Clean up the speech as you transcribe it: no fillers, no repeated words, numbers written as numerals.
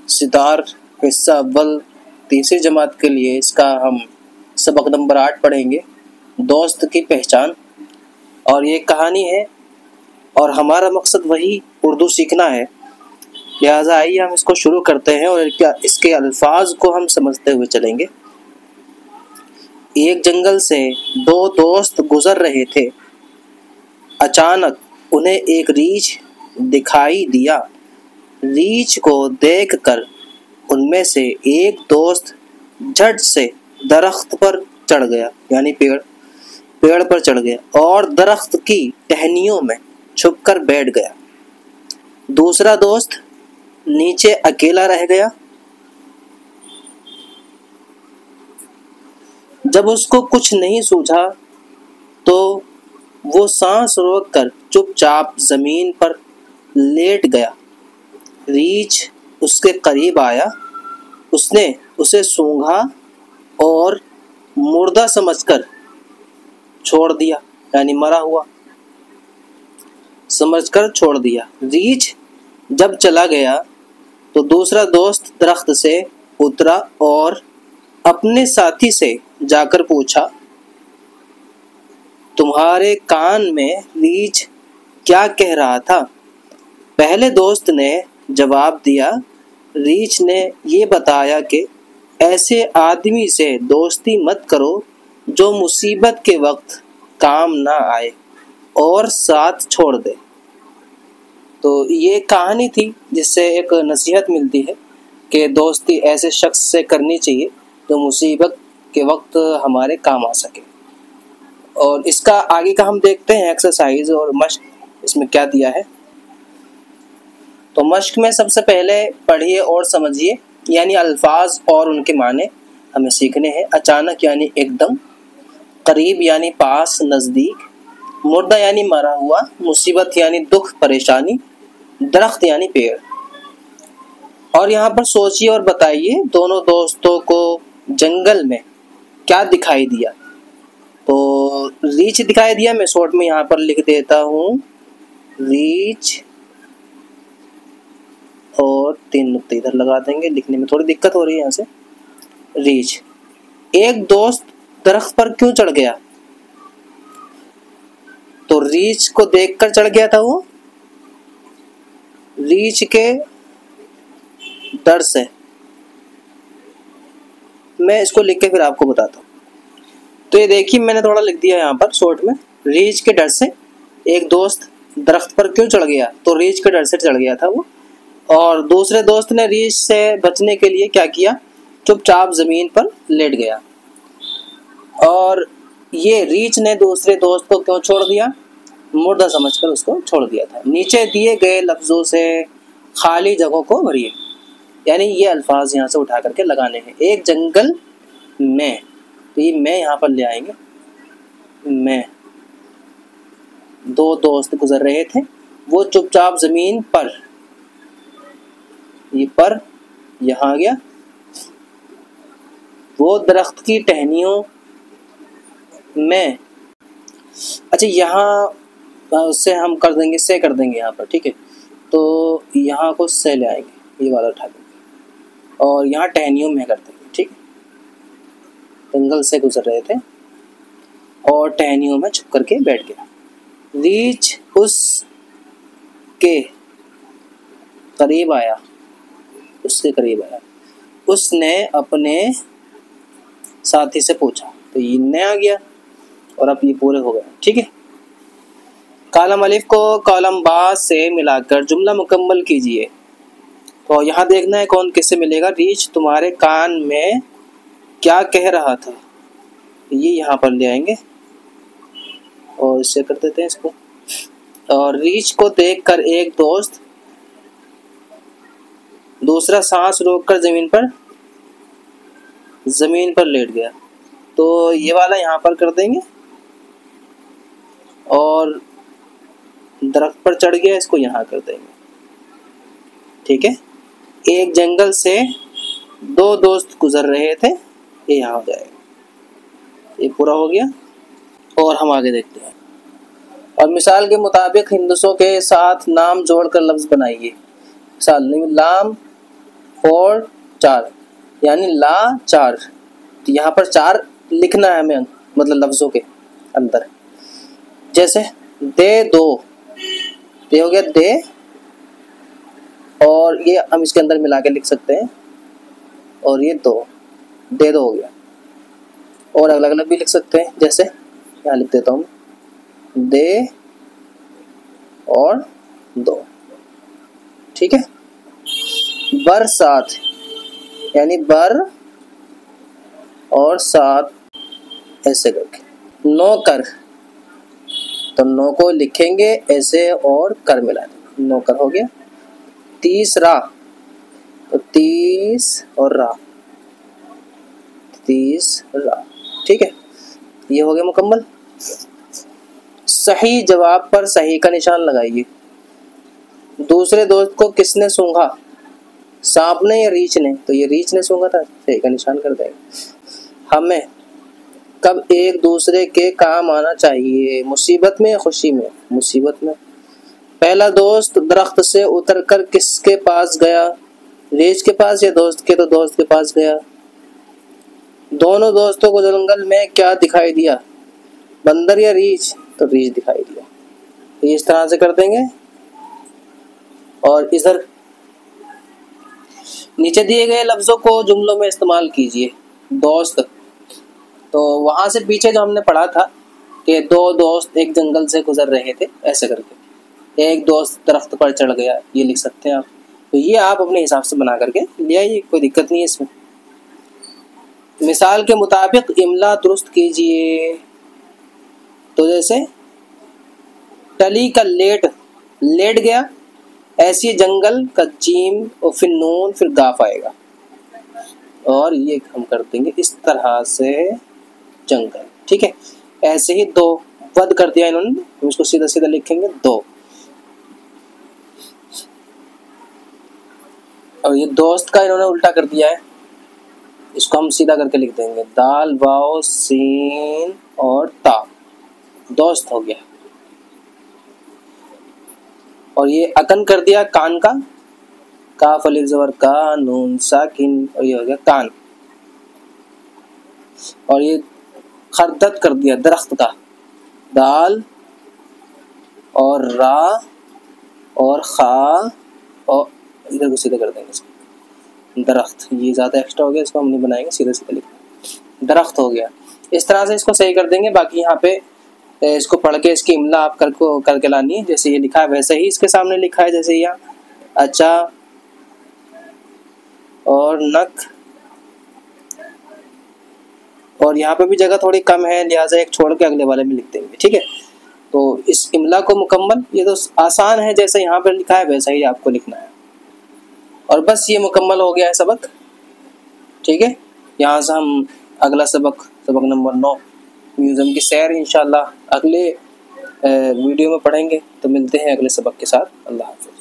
सितार हिस्सा अव्वल तीसरी जमात के लिए इसका हम सबक नंबर 8 पढ़ेंगे, दोस्त की पहचान। और ये कहानी है और हमारा मकसद वही उर्दू सीखना है, लिहाजा आइए हम इसको शुरू करते हैं और इसके अल्फाज को हम समझते हुए चलेंगे। एक जंगल से दो दोस्त गुजर रहे थे। अचानक उन्हें एक रीछ दिखाई दिया। रीछ को देखकर उनमें से एक दोस्त झट से दरख्त पर चढ़ गया, यानी पेड़ पर चढ़ गया और दरख्त की टहनियों में छुपकर बैठ गया। दूसरा दोस्त नीचे अकेला रह गया। जब उसको कुछ नहीं सूझा तो वो सांस रोककर चुपचाप जमीन पर लेट गया। रीछ उसके करीब आया। उसने उसे सूंघा और मुर्दा समझकर छोड़ दिया, यानी मरा हुआ समझकर छोड़ दिया। रीछ जब चला गया तो दूसरा दोस्त दरख्त से उतरा और अपने साथी से जाकर पूछा, तुम्हारे कान में रीछ क्या कह रहा था? पहले दोस्त ने जवाब दिया, रीछ ने ये बताया कि ऐसे आदमी से दोस्ती मत करो जो मुसीबत के वक्त काम ना आए और साथ छोड़ दे। तो ये कहानी थी जिससे एक नसीहत मिलती है कि दोस्ती ऐसे शख्स से करनी चाहिए जो मुसीबत के वक्त हमारे काम आ सके। और इसका आगे का हम देखते हैं एक्सरसाइज और मश्क इसमें क्या दिया है। तो मश्क में सबसे पहले पढ़िए और समझिए, यानी अल्फाज और उनके माने हमें सीखने हैं। अचानक यानी एकदम, करीब यानी पास नज़दीक, मुर्दा यानी मरा हुआ, मुसीबत यानी दुख परेशानी, दरख्त यानी पेड़। और यहाँ पर सोचिए और बताइए दोनों दोस्तों को जंगल में क्या दिखाई दिया। तो रीछ दिखाई दिया, मैं शॉर्ट में यहाँ पर लिख देता हूँ रीछ और 3 नुक्ते इधर लगा देंगे, लिखने में थोड़ी दिक्कत हो रही है यहाँ से। रीछ। एक दोस्त दरख्त पर क्यों चढ़ गया? तो रीछ को देखकर चढ़ गया था वो, रीछ के डर से। मैं इसको लिख के फिर आपको बताता हूँ। तो ये देखिए मैंने थोड़ा लिख दिया यहाँ पर शॉर्ट में, रीछ के डर से एक दोस्त दरख्त पर क्यों चढ़ गया? तो रीछ के डर से चढ़ गया था वो। और दूसरे दोस्त ने रीछ से बचने के लिए क्या किया? चुपचाप जमीन पर लेट गया। और ये रीछ ने दूसरे दोस्त को क्यों छोड़ दिया? मुर्दा समझकर उसको छोड़ दिया था। नीचे दिए गए लफ्जों से खाली जगहों को भरिए, यानी ये अल्फाज यहाँ से उठा करके लगाने हैं। एक जंगल में, तो ये मैं यहाँ पर ले आएंगे। मैं, दो दोस्त गुजर रहे थे, वो चुपचाप जमीन पर, ये पर यहाँ आ गया। वो दरख्त की टहनियों में, अच्छा यहाँ उससे हम कर देंगे, से कर देंगे यहाँ पर, ठीक है। तो यहाँ को से ले आएंगे, ये वाला उठा देंगे और यहाँ टहनियों में कर देंगे, ठीक है। जंगल से गुजर रहे थे और टहनियों में छुप करके बैठ गया। रीछ उसके करीब आया, उसके करीब आया। उसने अपने साथी से पूछा, तो ये ने आ गया और अब ये पूरे हो गए, ठीक है। कॉलम अलिफ को कॉलम बा से मिलाकर जुमला मुकम्मल कीजिए। तो यहाँ देखना है कौन किससे मिलेगा। रीछ तुम्हारे कान में क्या कह रहा था, ये यहाँ पर ले आएंगे और इससे कर देते हैं इसको। और रीछ को देखकर एक दोस्त, दूसरा सांस रोककर जमीन पर लेट गया, तो ये वाला यहाँ पर कर देंगे। और दरख्त पर चढ़ गया, इसको यहाँ कर देंगे, ठीक है। एक जंगल से दो दोस्त गुजर रहे थे, ये यहाँ हो जाएगा, ये पूरा हो गया। और हम आगे देखते हैं। और मिसाल के मुताबिक हिंदुसों के साथ नाम जोड़कर लफ्ज बनाइए। मिसाल, लाम फॉर 4, यानी ला 4। तो यहाँ पर 4 लिखना है हमें, मतलब लफ्ज़ों के अंदर। जैसे दे दो, ये हो गया दे, और ये हम इसके अंदर मिला के लिख सकते हैं, और ये दो, दे दो हो गया। और अलग अलग भी लिख सकते हैं, जैसे यहाँ लिख देता हूँ दे और दो, ठीक है। बरसात, यानी बर और सात, ऐसे करके। नौकर, तो नो को लिखेंगे ऐसे और कर मिला देंगे, नौकर हो गया। तीसरा, तो 30 और रा, 30 रा, ठीक है। ये हो गया मुकम्मल। सही जवाब पर सही का निशान लगाइए। दूसरे दोस्त को किसने सूंघा, सांप ने या रीछ ने? तो ये रीछ ने सूंघा था, सही का निशान कर देंगे। हमें कब एक दूसरे के काम आना चाहिए, मुसीबत में या खुशी में? मुसीबत में। पहला दोस्त दरख्त से उतरकर किसके पास गया, रीछ के पास या दोस्त के? तो दोस्त के पास गया। दोनों दोस्तों को जंगल में क्या दिखाई दिया, बंदर या रीछ? तो रीछ दिखाई दिया। तो इस तरह से कर देंगे। और इधर नीचे दिए गए लफ्जों को जुमलों में इस्तेमाल कीजिए। दोस्त, तो वहां से पीछे जो हमने पढ़ा था कि दो दोस्त एक जंगल से गुजर रहे थे, ऐसे करके। एक दोस्त दरख्त पर चढ़ गया, ये लिख सकते हैं आप। तो ये आप अपने हिसाब से बना करके ले आइए, कोई दिक्कत नहीं है इसमें। मिसाल के मुताबिक इमला दुरुस्त कीजिए। तो जैसे टली का लेट, लेट गया, ऐसी जंगल का जीम और फिर नून फिर गाफ आएगा, और ये हम कर देंगे इस तरह से जंगल, ठीक है। ऐसे ही दो, वध कर दिया इन्होंने, हम इसको सीधा सीधा लिखेंगे दो। और ये दोस्त का इन्होंने उल्टा कर दिया है, इसको हम सीधा करके लिख देंगे दाल वाओ सीन और ता, दोस्त हो गया। और ये अकन कर दिया कान का, काफ अलिफ ज़बर का, नून साकिन, और ये हो गया कान। और ये खरदत कर दिया दरख्त का, दाल और रा और खा, और इधर को सीधे कर देंगे इसको दरख्त। ये ज़्यादा एक्स्ट्रा हो गया, इसको हम नहीं बनाएंगे, सीधे सीधे लिखेंगे दरख्त हो गया। इस तरह से इसको सही कर देंगे। बाकी यहाँ पे इसको पढ़ के इसकी इमला आप करके लानी है, जैसे ये लिखा है वैसे ही इसके सामने लिखा है। जैसे यहाँ अच्छा और नक, और यहाँ पे भी जगह थोड़ी कम है, लिहाजा एक छोड़ के अगले वाले में लिख देंगे, ठीक है। तो इस इमला को मुकम्मल, ये तो आसान है, जैसे यहाँ पे लिखा है वैसा ही आपको लिखना है। और बस ये मुकम्मल हो गया है सबक, ठीक है। यहाँ से हम अगला सबक नंबर 9 म्यूज़ियम की सैर इंशाल्लाह अगले वीडियो में पढ़ेंगे। तो मिलते हैं अगले सबक के साथ। अल्लाह हाफ़िज़।